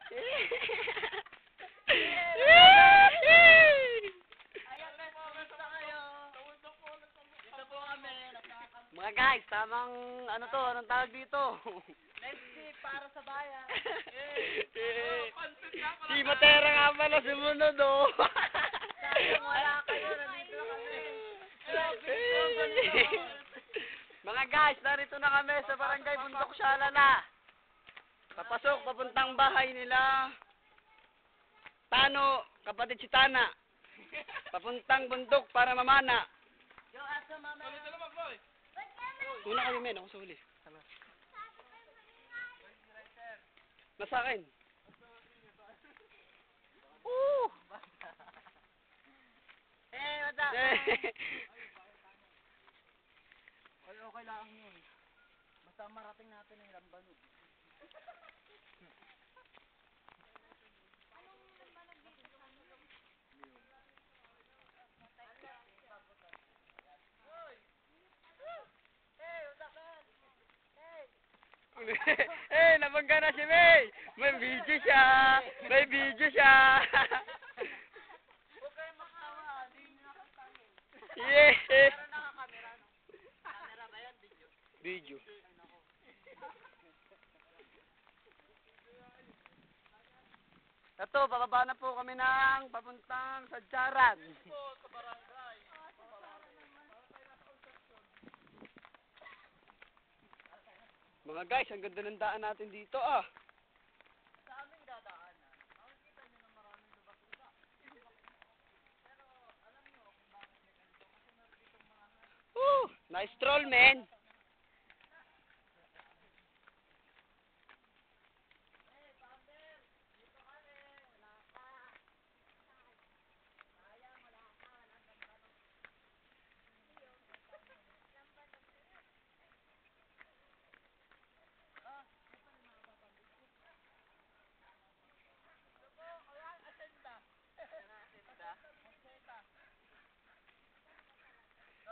Mga guys, tamang ano to, anong tawag dito? Let's see, para sa bayan. Si Matera nga pala sumunod oh. Sayang wala kayo, nandito na kami. Mga guys, narito na kami sa barangay Bundok Sialala. Papasok, papuntang bahay nila. Tano, kapatid si Tana. Papuntang bundok para mamana. Yung aso mama. Una kayo men, ako sa huli. Nasa akin. What's up? Okay lang yun. Basta marating natin yung Rambanog. Nabangga na si May! May video siya! May video siya! Huwag kayo makawa, hindi nyo nakasali. Yeah! Pero nakakamera, no? Camera ba yan? Video? Video. Ito, bababa na po kami ng papuntang Sadyaran. Sa barangay. Mga guys, ang ganda ng daan natin dito ah. Sa aming dadaanan, makikita nyo na maraming lubak-luba. Pero alam nyo kung bakit may ganito. Kasi meron ditong mga Nice stroll, man.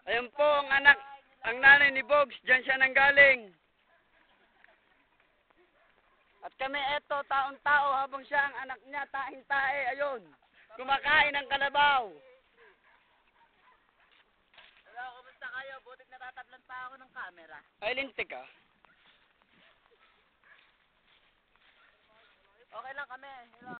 Ayun po ang anak, ang nanay ni Bogs, diyan siya nanggaling. At kami eto, taon-tao habang siya ang anak niya, taing-tae, ayun. Kumakain ng kalabaw. Hello, kumusta kayo? Butit natatablan pa ako ng camera. Ay, lintik ah. Okay lang kami. Hello.